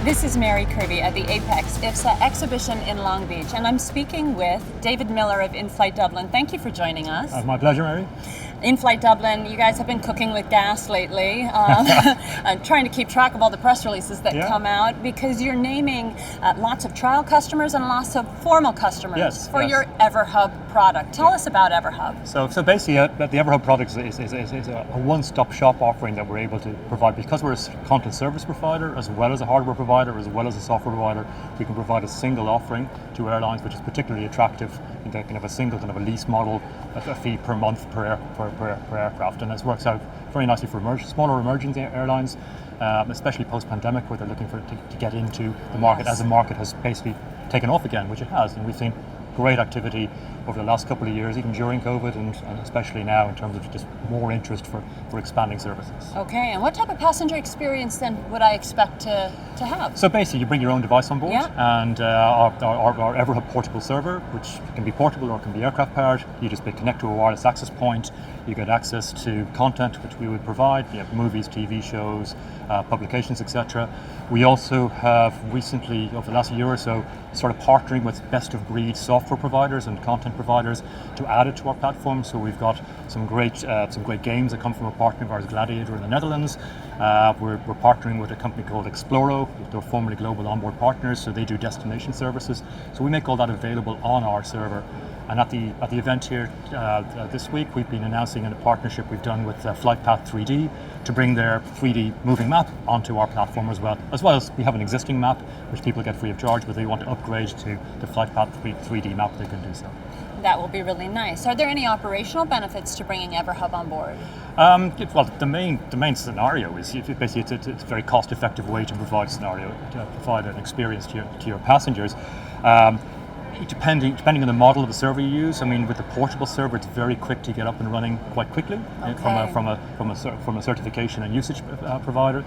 This is Mary Kirby at the Apex IFSA exhibition in Long Beach, and I'm speaking with David Miller of In-Flight Dublin. Thank you for joining us. My pleasure, Mary. In-Flight Dublin, you guys have been cooking with gas lately, and trying to keep track of all the press releases that come out, because you're naming lots of trial customers and lots of formal customers for your EverHub product. Tell us about EverHub. So basically, the EverHub product is a one-stop shop offering that we're able to provide. Because we're a content service provider, as well as a hardware provider, as well as a software provider, we can provide a single offering to airlines, which is particularly attractive in that kind of a single kind of a lease model, a fee per month per aircraft, and this works out very nicely for smaller emerging airlines, especially post-pandemic, where they're looking to get into the market as the market has basically taken off again, which it has, and we've seen great activity over the last couple of years, even during COVID, and especially now in terms of just more interest for expanding services. Okay, and what type of passenger experience then would I expect to have? So basically, you bring your own device on board, and our EverHub portable server, which can be portable or can be aircraft powered. You just connect to a wireless access point. You get access to content which we would provide, movies, TV shows, publications, etc. We also have recently, over the last year or so, started partnering with best-of-breed software providers and content providers to add it to our platform. So we've got some great games that come from a partner of ours, Gladiator in the Netherlands. We're partnering with a company called Exploro. They're formerly global onboard partners, so they do destination services. So we make all that available on our server. And at the event here this week, we've been announcing a partnership we've done with FlightPath 3D to bring their 3D moving map onto our platform as well as we have an existing map which people get free of charge, but if they want to upgrade to the FlightPath 3D map, they can do so. That will be really nice. Are there any operational benefits to bringing EverHub on board? Well, the main scenario is basically it's a very cost-effective way to provide an experience to your passengers. Depending on the model of the server you use, I mean, with the portable server, it's very quick to get up and running quite quickly from a certification and usage provider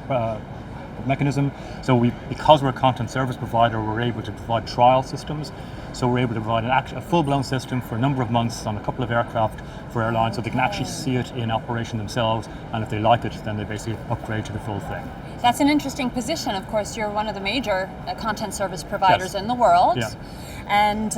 mechanism. So because we're a content service provider, we're able to provide trial systems. So we're able to provide a full-blown system for a number of months on a couple of aircraft for airlines, so they can actually see it in operation themselves, and if they like it, then they basically upgrade to the full thing. That's an interesting position. Of course, you're one of the major content service providers in the world. Yeah. And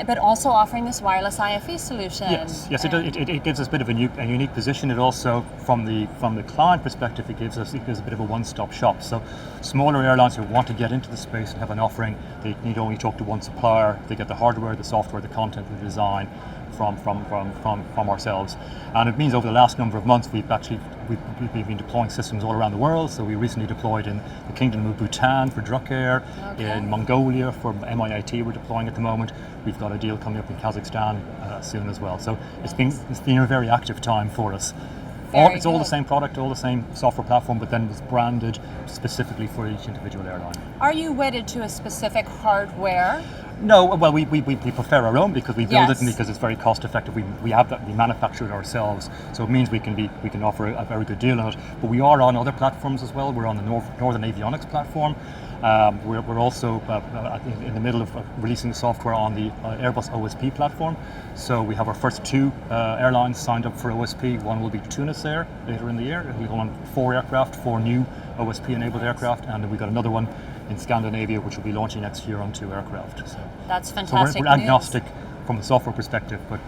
but also offering this wireless IFE solution. Yes, it gives us a bit of a unique position. It also, from the client perspective, it gives a bit of a one-stop shop. So smaller airlines who want to get into the space and have an offering, they need only talk to one supplier. They get the hardware, the software, the content, the design from ourselves. And it means over the last number of months we've been deploying systems all around the world. So we recently deployed in the Kingdom of Bhutan for Druk Air, in Mongolia for MIIT we're deploying at the moment. We've got a deal coming up in Kazakhstan soon as well. So it's been a very active time for us. It's all the same product, all the same software platform, but then it's branded specifically for each individual airline. Are you wedded to a specific hardware? No, well, we prefer our own because we build it and because it's very cost effective. We manufacture it ourselves, so it means we can offer a very good deal on it. But we are on other platforms as well. We're on the Northern Avionics platform. We're also in the middle of releasing the software on the Airbus OSP platform. So we have our first two airlines signed up for OSP. One will be Tunis Air later in the year. We'll go on 4 new OSP-enabled aircraft, and then we've got another one in Scandinavia, which will be launching next year on 2 aircraft. So that's fantastic. So we're agnostic from a software perspective, but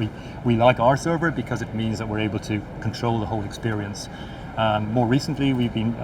we like our server because it means that we're able to control the whole experience. More recently, we've been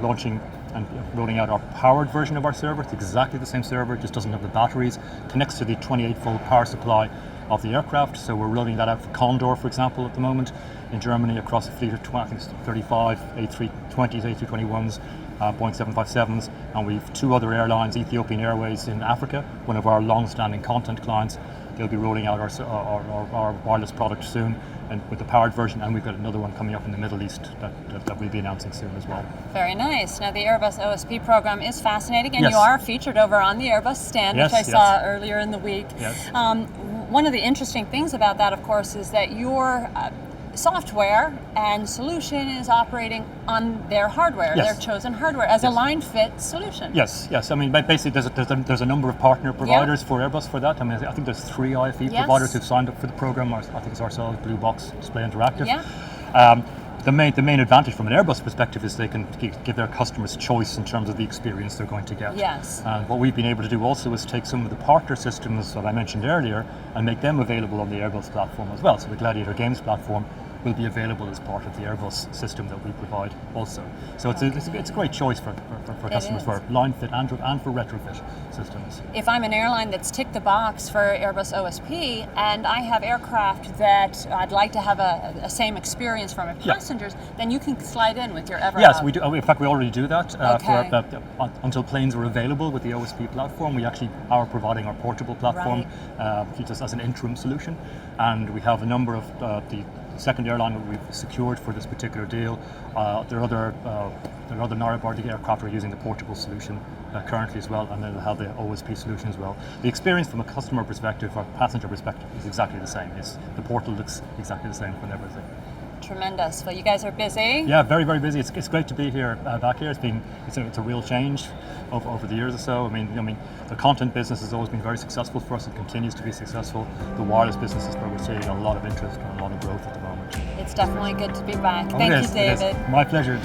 launching and rolling out our powered version of our server. It's exactly the same server, it just doesn't have the batteries. Connects to the 28-volt power supply of the aircraft. So we're rolling that out for Condor, for example, at the moment in Germany across a fleet of 35 A320s, A321s, Boeing 757s, and we've 2 other airlines, Ethiopian Airways in Africa, one of our long-standing content clients. They'll be rolling out our wireless product soon, and with the powered version, and we've got another one coming up in the Middle East that we'll be announcing soon as well. Very nice. Now the Airbus OSP program is fascinating, and you are featured over on the Airbus stand, which I saw earlier in the week. Yes. One of the interesting things about that, of course, is that your software and solution is operating on their hardware, their chosen hardware, as a line-fit solution. Yes. I mean, basically, there's a number of partner providers for Airbus for that. I mean, I think there's 3 IFE providers who've signed up for the program. I think it's ourselves, Blue Box, Display Interactive. The main advantage from an Airbus perspective is they can give their customers choice in terms of the experience they're going to get. Yes. And what we've been able to do also is take some of the partner systems that I mentioned earlier and make them available on the Airbus platform as well. So the Gladiator Games platform will be available as part of the Airbus system that we provide also. So it's a great choice for customers for line fit and for retrofit systems. If I'm an airline that's ticked the box for Airbus OSP and I have aircraft that I'd like to have a same experience for my passengers, then you can slide in with your Ever. Yes, we do. In fact, we already do that. Until planes are available with the OSP platform, we actually are providing our portable platform just as an interim solution. And we have a number of the second airline that we've secured for this particular deal. There are other narrow-body aircraft who are using the portable solution currently as well, and then they'll have the OSP solution as well. The experience from a customer perspective or passenger perspective is exactly the same. The portal looks exactly the same for everything. Tremendous. Well, you guys are busy. Yeah, very, very busy. It's great to be here, back here. It's a real change over the years or so. I mean, the content business has always been very successful for us. It continues to be successful. The wireless business is where we're seeing a lot of interest and a lot of growth at the moment. It's definitely good to be back. Thank you, David. My pleasure.